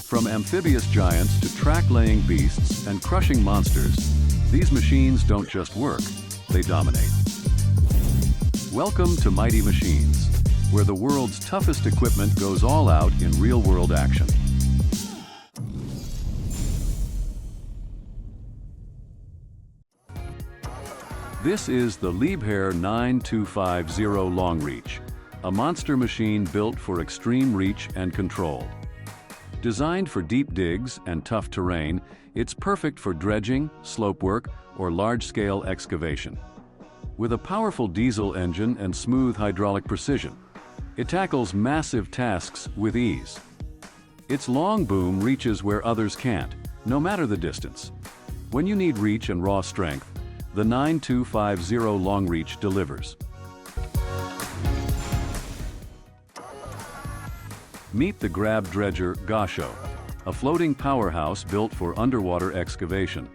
From amphibious giants to track-laying beasts and crushing monsters, these machines don't just work, they dominate. Welcome to Mighty Machines, where the world's toughest equipment goes all out in real-world action. This is the LEEH 9250 Long Reach, a monster machine built for extreme reach and control. Designed for deep digs and tough terrain, it's perfect for dredging, slope work, or large-scale excavation. With a powerful diesel engine and smooth hydraulic precision, it tackles massive tasks with ease. Its long boom reaches where others can't, no matter the distance. When you need reach and raw strength, the 9250 Long Reach delivers. Meet the grab dredger Gasho, a floating powerhouse built for underwater excavation.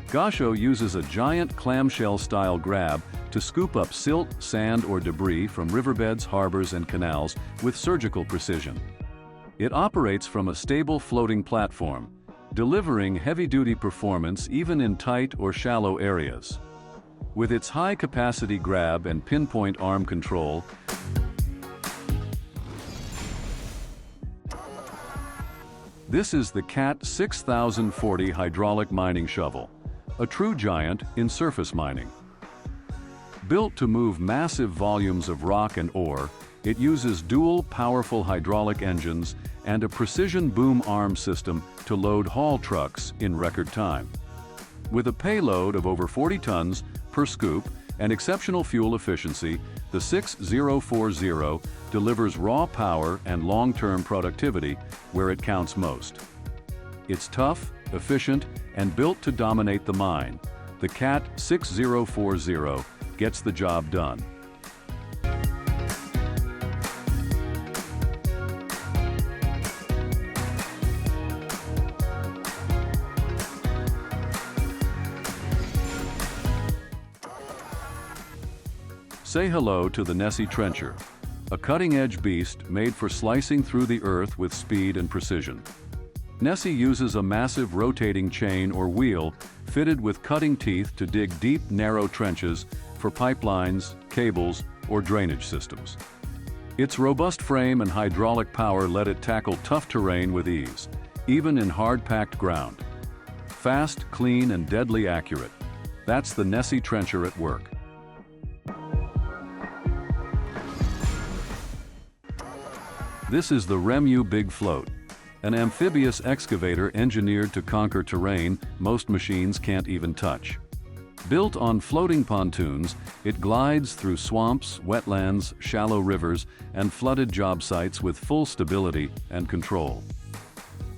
Gasho uses a giant clamshell-style grab to scoop up silt, sand, or debris from riverbeds, harbors, and canals with surgical precision. It operates from a stable floating platform, delivering heavy-duty performance even in tight or shallow areas. With its high-capacity grab and pinpoint arm control, this is the CAT 6040 hydraulic mining shovel, a true giant in surface mining. Built to move massive volumes of rock and ore, it uses dual powerful hydraulic engines and a precision boom arm system to load haul trucks in record time. With a payload of over 40 tons per scoop and exceptional fuel efficiency, the 6040 delivers raw power and long-term productivity where it counts most. It's tough, efficient, and built to dominate the mine. The CAT 6040 gets the job done. Say hello to the Nessie Trencher, a cutting-edge beast made for slicing through the earth with speed and precision. Nessie uses a massive rotating chain or wheel fitted with cutting teeth to dig deep, narrow trenches for pipelines, cables, or drainage systems. Its robust frame and hydraulic power let it tackle tough terrain with ease, even in hard-packed ground. Fast, clean, and deadly accurate. That's the Nessie Trencher at work. This is the Remu Big Float, an amphibious excavator engineered to conquer terrain most machines can't even touch. Built on floating pontoons, it glides through swamps, wetlands, shallow rivers, and flooded job sites with full stability and control.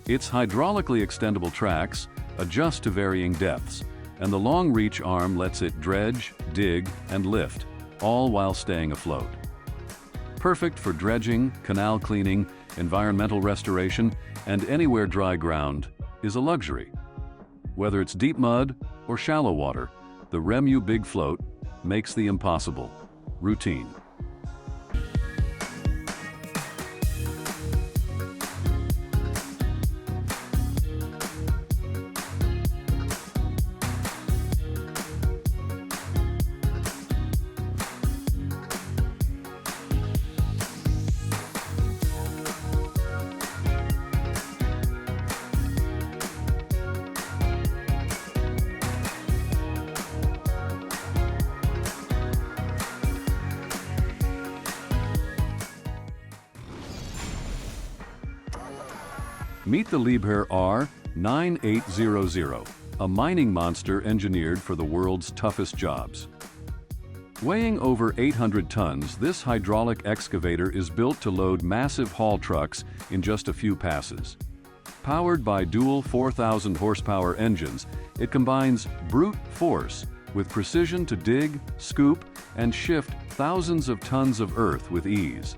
Its hydraulically extendable tracks adjust to varying depths, and the long reach arm lets it dredge, dig, and lift, all while staying afloat. Perfect for dredging, canal cleaning, environmental restoration, and anywhere dry ground is a luxury. Whether it's deep mud or shallow water, the Remu Big Float makes the impossible routine. Meet the LEEH R9800, a mining monster engineered for the world's toughest jobs. Weighing over 800 tons, this hydraulic excavator is built to load massive haul trucks in just a few passes. Powered by dual 4,000 horsepower engines, it combines brute force with precision to dig, scoop, and shift thousands of tons of earth with ease.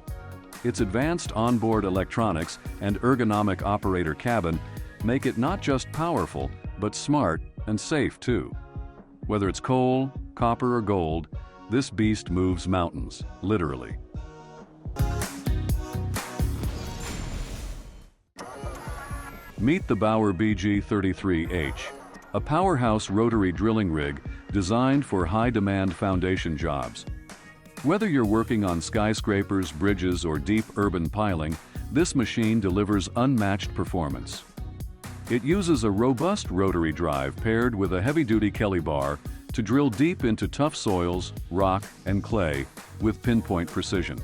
Its advanced onboard electronics and ergonomic operator cabin make it not just powerful, but smart and safe too. Whether it's coal, copper, or gold, this beast moves mountains, literally. Meet the Bauer BG33H, a powerhouse rotary drilling rig designed for high-demand foundation jobs. Whether you're working on skyscrapers, bridges, or deep urban piling, this machine delivers unmatched performance. It uses a robust rotary drive paired with a heavy-duty Kelly bar to drill deep into tough soils, rock, and clay with pinpoint precision.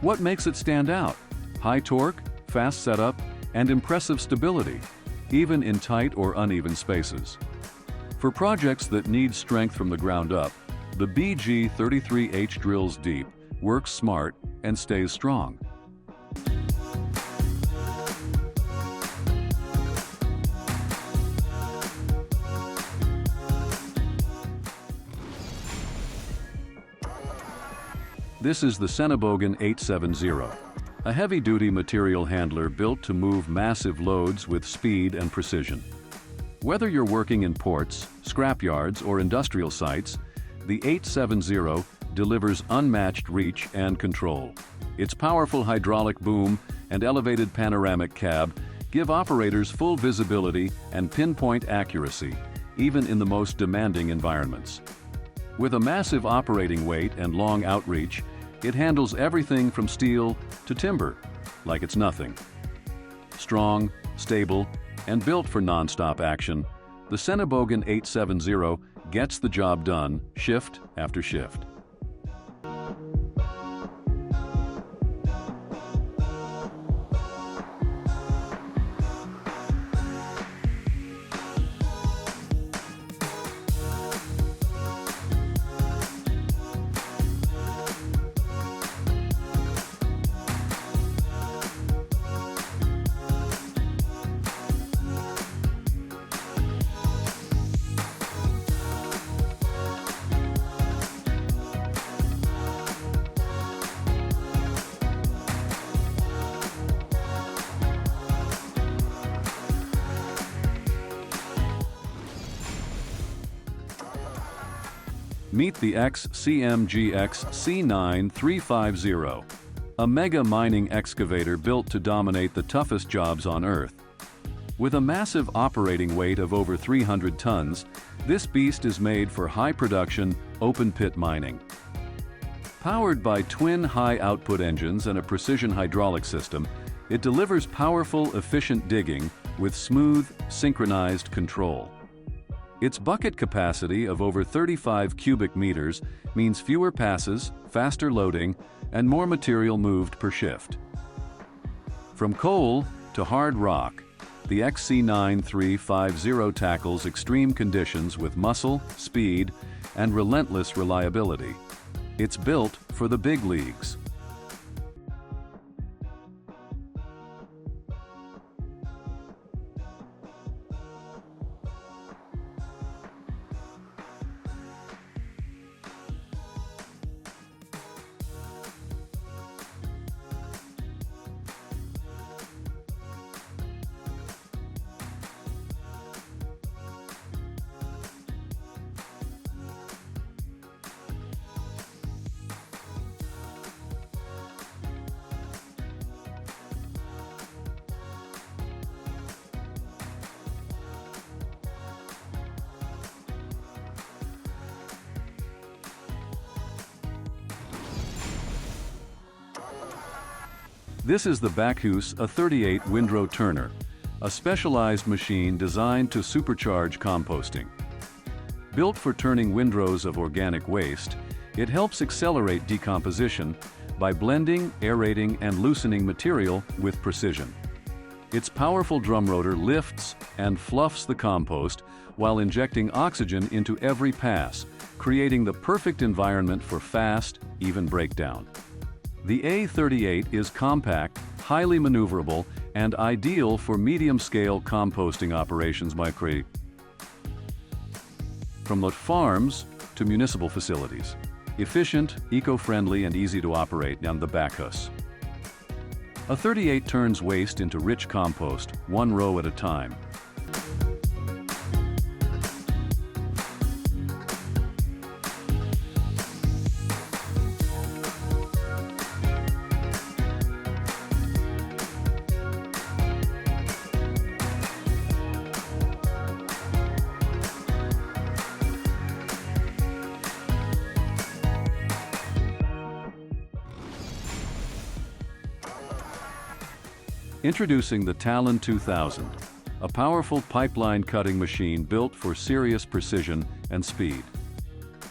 What makes it stand out? High torque, fast setup, and impressive stability, even in tight or uneven spaces. For projects that need strength from the ground up, the BG33H drills deep, works smart, and stays strong. This is the Sengan 870, a heavy-duty material handler built to move massive loads with speed and precision. Whether you're working in ports, scrapyards, or industrial sites, the 870 delivers unmatched reach and control. Its powerful hydraulic boom and elevated panoramic cab give operators full visibility and pinpoint accuracy, even in the most demanding environments. With a massive operating weight and long outreach, it handles everything from steel to timber, like it's nothing. Strong, stable, and built for non-stop action, the Sengan 870 gets the job done shift after shift. Meet the XCMG XC9350, a mega mining excavator built to dominate the toughest jobs on Earth. With a massive operating weight of over 300 tons, this beast is made for high-production, open-pit mining. Powered by twin high-output engines and a precision hydraulic system, it delivers powerful, efficient digging with smooth, synchronized control. Its bucket capacity of over 35 cubic meters means fewer passes, faster loading, and more material moved per shift. From coal to hard rock, the XC9350 tackles extreme conditions with muscle, speed, and relentless reliability. It's built for the big leagues. This is the Bakus A38 windrow turner, a specialized machine designed to supercharge composting. Built for turning windrows of organic waste, it helps accelerate decomposition by blending, aerating, and loosening material with precision. Its powerful drum rotor lifts and fluffs the compost while injecting oxygen into every pass, creating the perfect environment for fast, even breakdown. The A38 is compact, highly maneuverable, and ideal for medium-scale composting operations from the farms to municipal facilities. Efficient, eco-friendly, and easy to operate on the Bakus. A38 turns waste into rich compost, one row at a time. Introducing the Talon 2000, a powerful pipeline cutting machine built for serious precision and speed.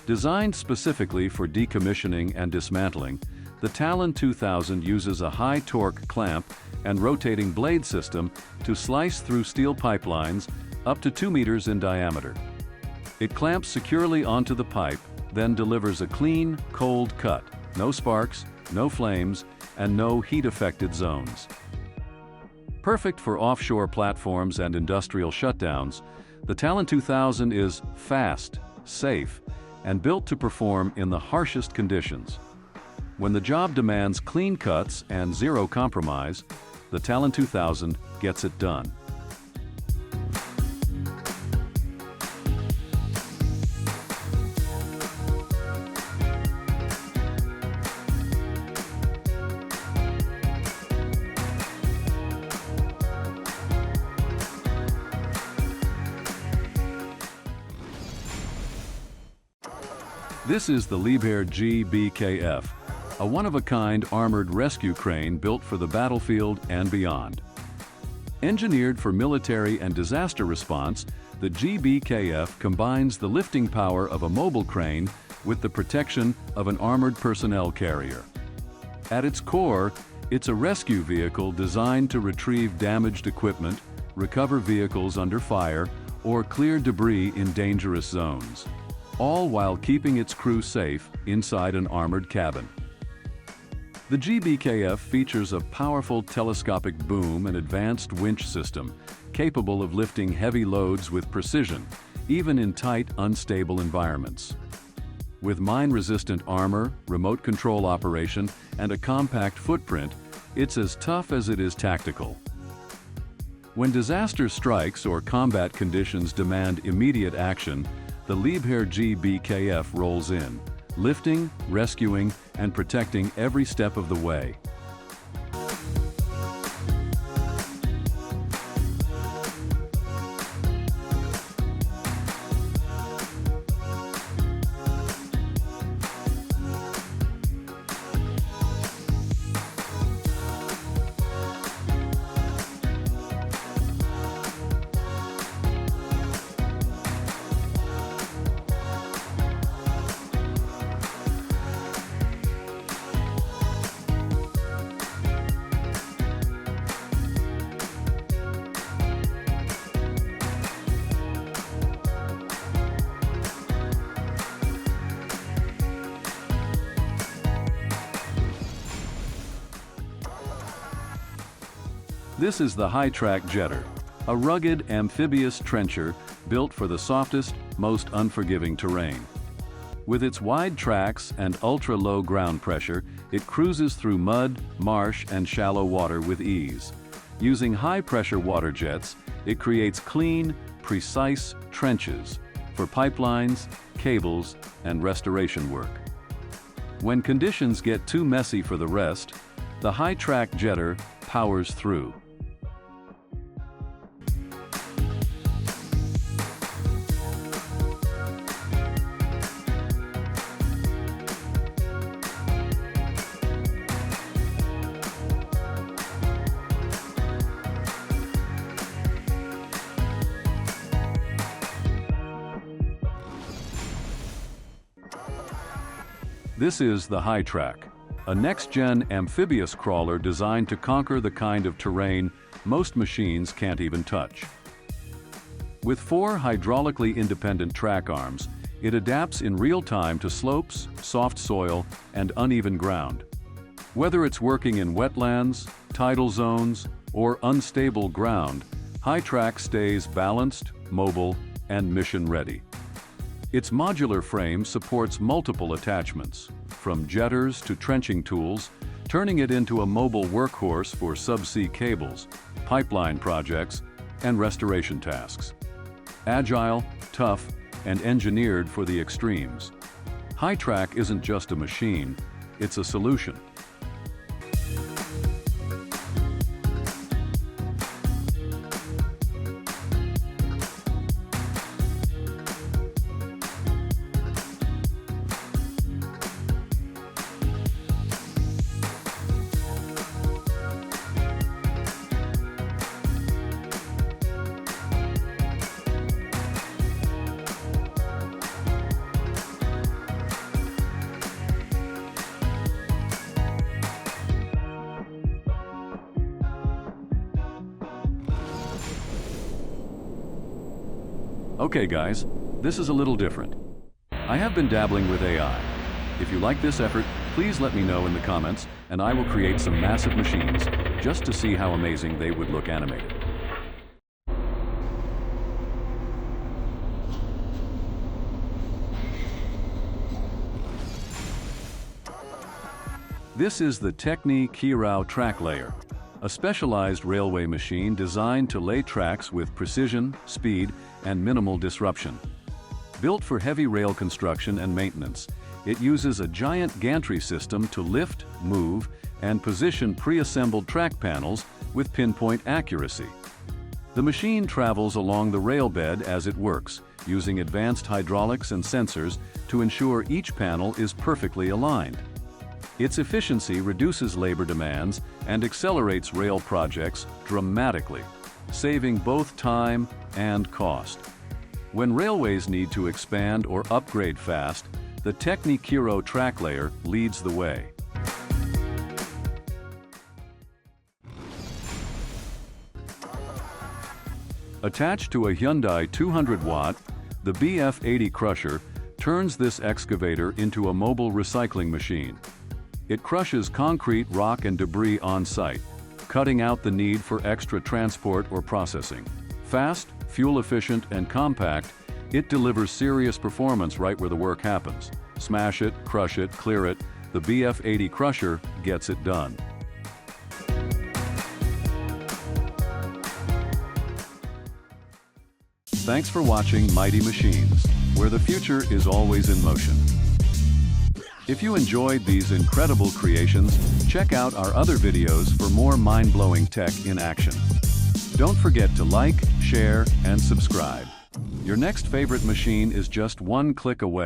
Designed specifically for decommissioning and dismantling, the Talon 2000 uses a high-torque clamp and rotating blade system to slice through steel pipelines up to 2 meters in diameter. It clamps securely onto the pipe, then delivers a clean, cold cut. No sparks, no flames, and no heat-affected zones. Perfect for offshore platforms and industrial shutdowns, the Talon 2000 is fast, safe, and built to perform in the harshest conditions. When the job demands clean cuts and zero compromise, the Talon 2000 gets it done. This is the Bear GBKF, a one-of-a-kind armored rescue crane built for the battlefield and beyond. Engineered for military and disaster response, the GBKF combines the lifting power of a mobile crane with the protection of an armored personnel carrier. At its core, it's a rescue vehicle designed to retrieve damaged equipment, recover vehicles under fire, or clear debris in dangerous zones, all while keeping its crew safe inside an armored cabin. The GBKF features a powerful telescopic boom and advanced winch system, capable of lifting heavy loads with precision, even in tight, unstable environments. With mine-resistant armor, remote control operation, and a compact footprint, it's as tough as it is tactical. When disaster strikes or combat conditions demand immediate action, the Bear GBKF rolls in, lifting, rescuing, and protecting every step of the way. This is the Hightra Jeter, a rugged amphibious trencher built for the softest, most unforgiving terrain. With its wide tracks and ultra-low ground pressure, it cruises through mud, marsh, and shallow water with ease. Using high-pressure water jets, it creates clean, precise trenches for pipelines, cables, and restoration work. When conditions get too messy for the rest, the Hightra Jeter powers through. This is the Hightra, a next-gen amphibious crawler designed to conquer the kind of terrain most machines can't even touch. With 4 hydraulically independent track arms, it adapts in real time to slopes, soft soil, and uneven ground. Whether it's working in wetlands, tidal zones, or unstable ground, Hightra stays balanced, mobile, and mission-ready. Its modular frame supports multiple attachments, from jetters to trenching tools, turning it into a mobile workhorse for subsea cables, pipeline projects, and restoration tasks. Agile, tough, and engineered for the extremes, Hightra isn't just a machine, it's a solution. Okay guys, this is a little different. I have been dabbling with AI. If you like this effort, please let me know in the comments, and I will create some massive machines just to see how amazing they would look animated. This is the Hightra Tracklayer, a specialized railway machine designed to lay tracks with precision, speed, and minimal disruption. Built for heavy rail construction and maintenance, it uses a giant gantry system to lift, move, and position pre-assembled track panels with pinpoint accuracy. The machine travels along the rail bed as it works, using advanced hydraulics and sensors to ensure each panel is perfectly aligned. Its efficiency reduces labor demands and accelerates rail projects dramatically, saving both time and cost. When railways need to expand or upgrade fast, the Hightra Tracklayer leads the way. Attached to a Hyundai 200-watt, the BF80 Crusher turns this excavator into a mobile recycling machine. It crushes concrete, rock, and debris on site, cutting out the need for extra transport or processing. Fast, fuel-efficient, and compact, it delivers serious performance right where the work happens. Smash it, crush it, clear it, the BF80 Crusher gets it done. Thanks for watching Mighty Machines, where the future is always in motion. If you enjoyed these incredible creations, check out our other videos for more mind-blowing tech in action. Don't forget to like, share, and subscribe. Your next favorite machine is just one click away.